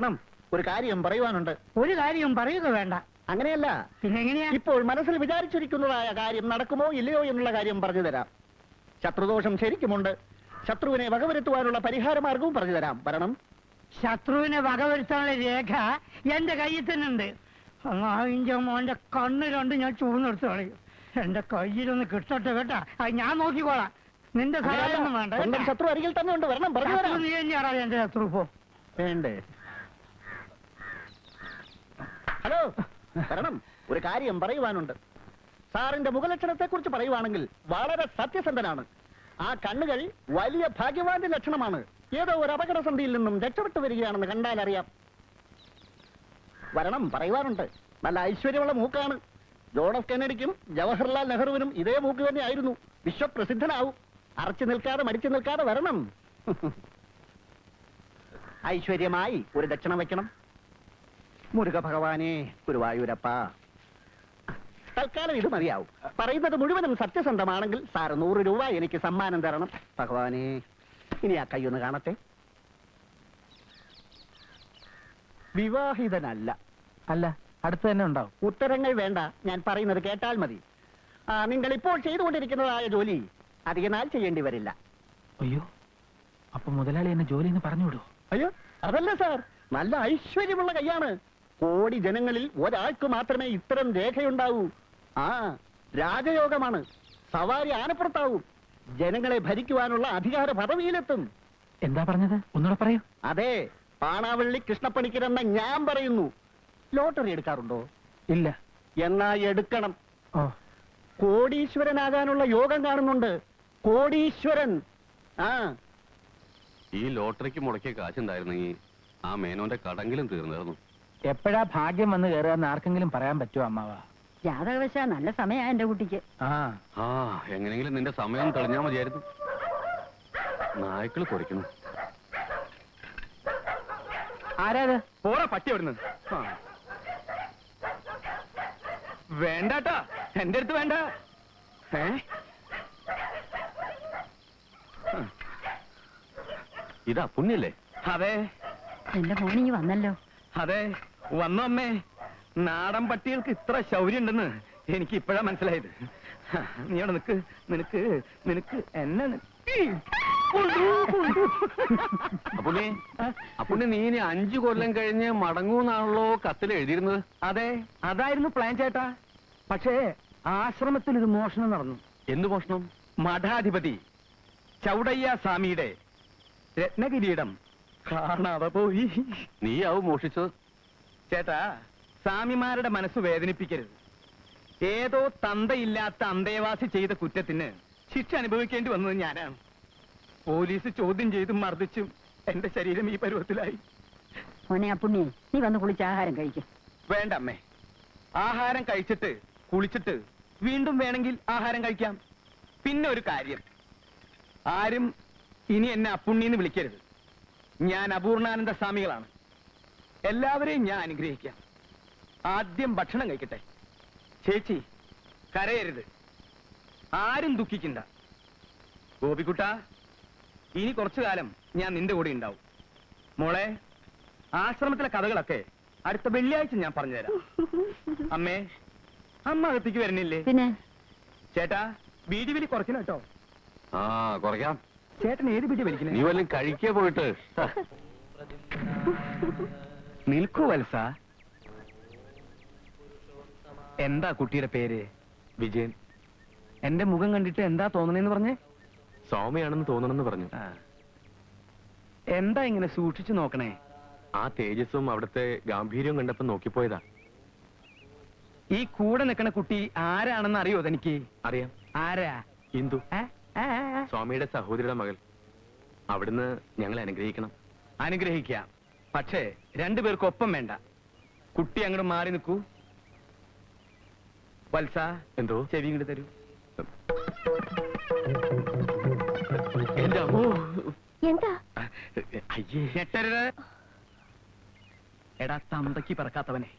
വരണം, ഒരു കാര്യം പറയുവാനുണ്ട്. ഒരു കാര്യം പറയുക വേണ്ട. അങ്ങനെയല്ല, പിന്നെങ്ങനെയാ? ഇപ്പോൾ മനസ്സിൽ വിചാരിച്ചിരിക്കുന്നതായ കാര്യം നടക്കുമോ ഇല്ലയോ എന്നുള്ള കാര്യം പറഞ്ഞു തരാം. ശത്രുദോഷം ശരിക്കുമുണ്ട്. ശത്രുവിനെ വകവരുത്തുവാനുള്ള പരിഹാരമാർഗവും പറഞ്ഞു തരാം. വരണം. ശത്രുവിനെ വകവരുത്താനുള്ള രേഖ എന്റെ കയ്യിൽ തന്നെ ഉണ്ട്. അതിന്റെ മോന്റെ കണ്ണ് രണ്ട് ഞാൻ ചൂർന്നെടുത്ത് കളയും. എന്റെ കയ്യിലൊന്ന് കിട്ടട്ടെ കേട്ടാ, അത് ഞാൻ നോക്കിക്കോളാം. നിന്റെ സഹായമൊന്നും വേണ്ട. ശത്രു അരികിൽ തന്നെ ഉണ്ട്. വരണം, പറഞ്ഞു തരാം. നീ തന്നെയാടാ എന്റെ ശത്രു. പോ. വേണ്ടേ? ഹലോ, വരണം, ഒരു കാര്യം പറയുവാനുണ്ട്. സാറിന്റെ മുഖലക്ഷണത്തെ കുറിച്ച് പറയുവാണെങ്കിൽ വളരെ സത്യസന്ധനാണ്. ആ കണ്ണുകൾ വലിയ ഭാഗ്യവാന്റെ ലക്ഷണമാണ്. ഏതോ ഒരു അപകടസന്ധിയിൽ നിന്നും രക്ഷപ്പെട്ടു വരികയാണെന്ന് കണ്ടാൽ അറിയാം. വരണം, പറയുവാനുണ്ട്. നല്ല ഐശ്വര്യമുള്ള മൂക്കാണ്. ജോൺ എഫ് കെന്നഡിക്കും ജവഹർലാൽ നെഹ്റുവിനും ഇതേ മൂക്ക് തന്നെ ആയിരുന്നു. വിശ്വപ്രസിദ്ധനാവും. അറച്ചു നിൽക്കാതെ മരിച്ചു നിൽക്കാതെ വരണം. ഐശ്വര്യമായി ഒരു ദക്ഷിണ വയ്ക്കണം. മുരുക ഭഗവാനെ, ഗുരുവായൂരപ്പ. തൽക്കാലം ഇത് മതിയാവും. പറയുന്നത് മുഴുവനും സത്യസന്ധമാണെങ്കിൽ സാർ 100 രൂപ എനിക്ക് സമ്മാനം തരണം. ഭഗവാനെ, ഇനി ആ കൈയൊന്ന് കാണട്ടെ. വിവാഹിതനല്ല. അല്ല, അടുത്ത് തന്നെ ഉണ്ടാവും. ഉത്തരങ്ങൾ വേണ്ട, ഞാൻ പറയുന്നത് കേട്ടാൽ മതി. നിങ്ങൾ ഇപ്പോൾ ചെയ്തുകൊണ്ടിരിക്കുന്നതായ ജോലി അധികനാൾ ചെയ്യേണ്ടി വരില്ല. അയ്യോ, അപ്പൊ മുതലാളി എന്നെ ജോലിന്ന് പറഞ്ഞുവിടുവോ? അയ്യോ, അതല്ല സാർ, നല്ല ഐശ്വര്യമുള്ള കൈയാണ്. കോടി ജനങ്ങളിൽ ഒരാൾക്ക് മാത്രമേ ഇത്തരം രേഖയുണ്ടാവൂ. രാജയോഗമാണ്. സവാരി ആനപ്പുറത്താവും. ജനങ്ങളെ ഭരിക്കുവാനുള്ള അധികാര പദവിയിലെത്തും. എന്താ പറഞ്ഞത്? ഒന്നുകൂടെ പറയൂ. അതെ, പാണാവള്ളി കൃഷ്ണപ്പണിക്കരെന്ന ഞാൻ പറയുന്നു. ലോട്ടറി എടുക്കാറുണ്ടോ? ഇല്ല. എന്നാ എടുക്കണം. ഓ, കോടീശ്വരനാകാനുള്ള യോഗം കാണുന്നുണ്ട്. കോടീശ്വരൻ. ഈ ലോട്ടറിക്ക് മുടക്കിയ കാശുണ്ടായിരുന്നെങ്കിൽ ആ മേനോന്റെ കടങ്കിലും തീർന്നിരുന്നു. എപ്പോഴാ ഭാഗ്യം വന്ന് കയറുകയെന്ന് ആർക്കെങ്കിലും പറയാൻ പറ്റുമോ അമ്മാവ? ജാതകവശ നല്ല സമയാ എന്റെ കുട്ടിക്ക്. എങ്ങനെയെങ്കിലും നിന്റെ സമയം തെളിഞ്ഞാ മതിയായിരുന്നു. നായ്ക്കള് കുറയ്ക്കുന്നു. ആരാത്? പോറാ പട്ടി അവിടുന്ന്. വേണ്ടാട്ടാ, എന്റെ അടുത്ത് വേണ്ട. ഇതാ പുണ്യല്ലേ? അതെ. എന്റെ മോനിങ്ങി വന്നല്ലോ. അതെ, വന്നു അമ്മേ. നാടൻ പട്ടികൾക്ക് ഇത്ര ശൗര്യം ഉണ്ടെന്ന് എനിക്ക് ഇപ്പോഴാ മനസ്സിലായത്. നീ അവിടെ നിനക്ക് നിനക്ക് നിനക്ക് എന്നെ അപ്പുണ്ണി നീ ഇനി 5 കൊല്ലം കഴിഞ്ഞ് മടങ്ങൂന്നാണല്ലോ കത്തിൽ എഴുതിയിരുന്നത്. അതെ, അതായിരുന്നു പ്ലാൻ ചേട്ടാ. പക്ഷേ ആശ്രമത്തിൽ ഇത് മോഷണം നടന്നു. എന്ത് മോഷണം? മഠാധിപതി ചൗടയ്യ സ്വാമിയുടെ രത്നകിരീടം കാണാതെ പോയി. നീയാവും മോഷിച്ചത്. ചേട്ടാ, സ്വാമിമാരുടെ മനസ്സ് വേദനിപ്പിക്കരുത്. ഏതോ തന്തയില്ലാത്ത അന്തേവാസി ചെയ്ത കുറ്റത്തിന് ശിക്ഷ അനുഭവിക്കേണ്ടി വന്നത് ഞാനാണ്. പോലീസ് ചോദ്യം ചെയ്തും മർദ്ദിച്ചും എന്റെ ശരീരം ഈ പരുവത്തിലായി. മോനെ അപ്പുണ്ണി, നീ വന്ന് കുളിച്ച് ആഹാരം കഴിക്കും. വേണ്ട അമ്മേ, ആഹാരം കഴിച്ചിട്ട് കുളിച്ചിട്ട് വീണ്ടും വേണമെങ്കിൽ ആഹാരം കഴിക്കാം. പിന്നെ ഒരു കാര്യം, ആരും ഇനി എന്നെ അപ്പുണ്ണിന്ന് വിളിക്കരുത്. ഞാൻ അപൂർണാനന്ദ സ്വാമികളാണ്. എല്ലാവരെയും ഞാൻ അനുഗ്രഹിക്കാം. ആദ്യം ഭക്ഷണം കഴിക്കട്ടെ. ചേച്ചി, കരയരുത്. ആരും ദുഃഖിക്കണ്ട. ഗോപിക്കുട്ട, ഇനി കുറച്ചു കാലം ഞാൻ നിന്റെ കൂടെ ഉണ്ടാവും. മോളെ, ആശ്രമത്തിലെ കഥകളൊക്കെ അടുത്ത വെള്ളിയാഴ്ച ഞാൻ പറഞ്ഞുതരാം. അമ്മേ, അമ്മ അകത്തേക്ക് വരുന്നില്ലേ? പിന്നെ ചേട്ടാ, ബീഡി വലി കുറയ്ക്കണം കേട്ടോ. കുറയ്ക്കാം. ചേട്ടൻ ഏത് ബീഡി വലിക്കണേ? നീ വല്ലതും കഴിക്കുക പോയിട്ട്. നിൽക്കൂ വത്സ. എന്താ കുട്ടിയുടെ പേര്? വിജയൻ. എന്റെ മുഖം കണ്ടിട്ട് എന്താ തോന്നണേന്ന് പറഞ്ഞേ? സൗമ്യയാണെന്ന് തോന്നണമെന്ന് പറഞ്ഞു. എന്താ ഇങ്ങനെ സൂക്ഷിച്ചു നോക്കണേ? ആ തേജസ്സും അവിടുത്തെ ഗാംഭീര്യവും കണ്ടപ്പോ നോക്കിപ്പോയതാ. ഈ കൂടെ നിൽക്കണ കുട്ടി ആരാണെന്ന് അറിയോ തനിക്ക്? അറിയാം. ആരാ? ഇന്ദു, സ്വാമിയുടെ സഹോദരിയുടെ മകൾ. അവിടുന്ന് ഞങ്ങളെ അനുഗ്രഹിക്കണം. അനുഗ്രഹിക്കാം. പക്ഷേ രണ്ടുപേർക്കും ഒപ്പം വേണ്ട. കുട്ടി അങ്ങോട്ട് മാറി നിൽക്കൂ. വത്സ, എന്തോ? ചെവി ഇങ്ങോട്ട് തരൂ. എന്താ? അയ്യേ, ഞെട്ടരുത്. എടാ തന്തയ്ക്ക് പറക്കാത്തവനെ,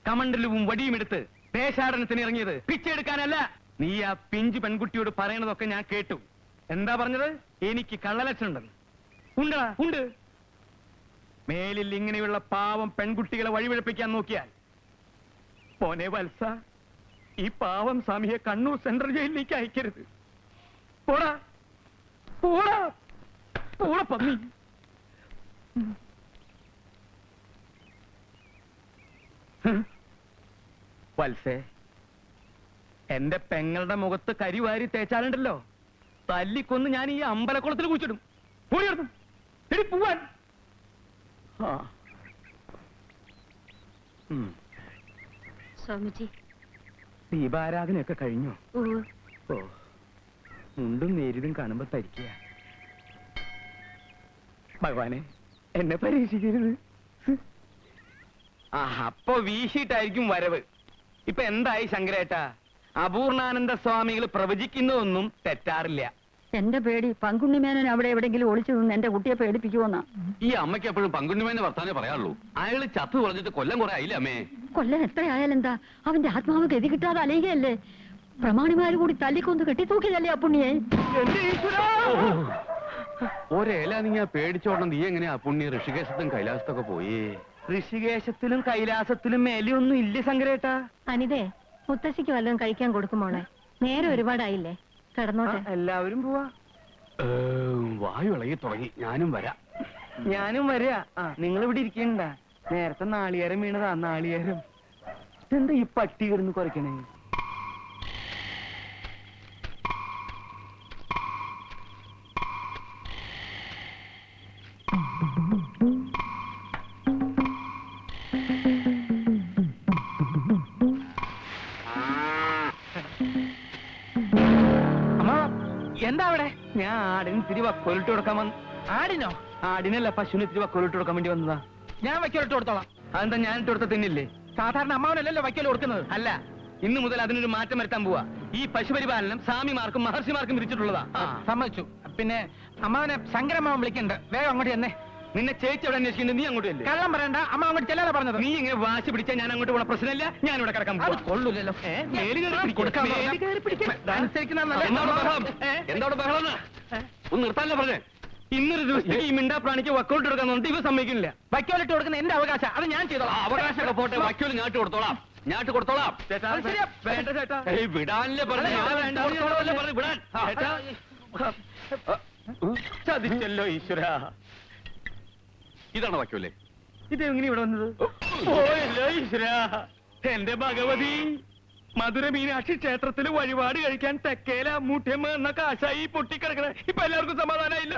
കമണ്ടലും വടിയും എടുത്ത് ദേശാടനത്തിന് ഇറങ്ങിയത് പിച്ചെടുക്കാനല്ല. നീ ആ പിഞ്ചു പെൺകുട്ടിയോട് പറയണതൊക്കെ ഞാൻ കേട്ടു. എന്താ പറഞ്ഞത്? എനിക്ക് കള്ളലക്ഷണം ഉണ്ടെന്ന്. ഉണ്ടടാ, ഉണ്ട്. മേലിൽ ഇങ്ങനെയുള്ള പാവം പെൺകുട്ടികളെ വഴിപിഴപ്പിക്കാൻ നോക്കിയാൽ പോനെ വത്സ, ഈ പാവം സ്വാമിയെ കണ്ണൂർ സെൻട്രൽ ജയിലിലേക്ക് അയക്കരുത്. പോടാ പോടാ പോടാ പന്നി. വത്സേ, എന്റെ പെങ്ങളുടെ മുഖത്ത് കരിവാരി തേച്ചാലുണ്ടല്ലോ, തല്ലിക്കൊന്ന് ഞാൻ ഈ അമ്പലക്കുളത്തിൽ കുഴിച്ചിടും. പോയിരുന്നു പോവാൻ. സ്വാമിജി, ദീപാരാധനയൊക്കെ കഴിഞ്ഞോ? ഓ, മുണ്ടും നേരിതും കാണുമ്പോ തരിക്കുക. ഭഗവാനെ, എന്നെ പരീക്ഷിക്കരുത്. അപ്പൊ വീശിയിട്ടായിരിക്കും വരവ്. ഇപ്പൊ എന്തായി ശങ്കരേട്ടാ? അപൂർണാനന്ദ സ്വാമികൾ പ്രവചിക്കുന്നതൊന്നും തെറ്റാറില്ല. എന്റെ പേടി പങ്കുണ്ണിമേനൻ അവിടെ എവിടെങ്കിലും ഒളിച്ചു നിന്ന് എന്റെ കുട്ടിയെ പേടിപ്പിക്കുമെന്നാ. ഈ അമ്മയ്ക്ക് എപ്പോഴും പങ്കുണ്ണിമേനെ വർത്താനേ പറയാറുള്ളൂ. അയാള് ചത്തു കളഞ്ഞിട്ട് കൊല്ലം കുറെ ആയില്ലേ അമ്മേ? കൊല്ലം എത്രയായാലെന്താ, അവന്റെ ആത്മാവ് ഗതി കിട്ടാതെ അലയുകയല്ലേ. പ്രമാണിമാര് കൂടി തല്ലിക്കൊന്ന് കെട്ടിത്തൂക്കിയതല്ലേ ആ പുണ്യെ. ഒരേല നീ പേടിച്ചോടണം. നീ എങ്ങനെയാ പുണ്യ ഋഷികേശത്തും കൈലാസത്തൊക്കെ പോയി? ഋഷികേശത്തിലും കൈലാസത്തിലും മേലെയൊന്നും ഇല്ല ശങ്കരേട്ടാ. അനിതേ, മുത്തശ്ശിക്ക് വല്ലതും കഴിക്കാൻ കൊടുക്കുമോളെ? നേരെ ഒരുപാടായില്ലേ, കിടന്നോട്ടെ. എല്ലാവരും പോവാ. വായു ഇളകി തുടങ്ങി. ഞാനും വരാം. ഞാനും വരിക. നിങ്ങൾ ഇവിടെ ഇരിക്കണ്ട. നേരത്തെ നാളികേരം വീണതാ. നാളികേരം എന്താ ഈ പട്ടി കിടന്ന് കുറയ്ക്കണേ? അമ്മ, എന്താ അവിടെ? ഞാൻ ആടിന് ഇത്തിരി വക്കോലിട്ട് കൊടുക്കാൻ വന്നു. ആടിനോ? ആടിനല്ല, പശുവിന് ഇത്തിരി വക്കോലിട്ട് കൊടുക്കാൻ വേണ്ടി വന്നതാ. ഞാൻ വക്കോലിട്ട് കൊടുത്തോളാം. അതെന്താ ഞാൻ ഇട്ട് കൊടുത്ത തിന്നില്ലേ? സാധാരണ അമ്മാവനല്ലല്ലോ വക്കോല് കൊടുക്കുന്നത്. അല്ല, ഇന്ന് മുതൽ അതിനൊരു മാറ്റം വരുത്താൻ പോവാ. ഈ പശുപരിപാലനം സ്വാമിമാർക്കും മഹർഷിമാർക്കും വിരിച്ചിട്ടുള്ളതാ. സമ്മതിച്ചു. പിന്നെ അമ്മാവനെ ശങ്കരമ്മാവൻ വിളിക്കണ്ട്. വേഗം അങ്ങോട്ട് തന്നെ. നിന്നെ ചേച്ചി അവിടെ അന്വേഷിക്കുന്നത്, നീ അങ്ങോട്ട് അല്ലേ? കള്ളം പറയണ്ട, അമ്മ അങ്ങോട്ട് ചെല്ലാതെ പറഞ്ഞത്. നീ ഇങ്ങനെ വാശി പിടിച്ചാൽ ഞാൻ അങ്ങോട്ട് പോണ പ്രശ്നമില്ല. ഞാൻ ഇവിടെ കിടക്കാൻ കൊള്ളൂല്ലോ. എന്തോടെ ബഹളം? ഒന്ന് നിർത്താനല്ലേ പറഞ്ഞേ? ഇന്നൊരു ദിവസം ഈ മിണ്ടാ പ്രാണിക്ക് വക്കോട്ട് എടുക്കാൻ ഇവ സമ്മതിക്കുന്നില്ല. വക്കോലിട്ട് കൊടുക്കുന്ന എന്റെ അവകാശം, അത് ഞാൻ ചെയ്തോളാം. അവകാശമൊക്കെ പോട്ടെ, വക്കോല് ഞാട്ട് കൊടുത്തോളാം. ഞാട്ട് കൊടുത്തോളാം. വേണ്ട ചേട്ടാ. വിടാനല്ലേ പറഞ്ഞു. വിടാൻ ചതിച്ചല്ലോ ഈശ്വര. ഇതാണ് വക്കോലേ. ഇതെങ്ങനെ ഇവിടെ വന്നത്? ഓയല്ലോ ഈശ്വര. എന്റെ ഭഗവതി, മധുര മീനാക്ഷി ക്ഷേത്രത്തിൽ വഴിപാട് കഴിക്കാൻ തെക്കേല മുട്ടിയമ്മ എന്ന കാശായി പൊട്ടിക്കിടക്കണേ. ഇപ്പൊ എല്ലാവർക്കും സമാധാനമായില്ല.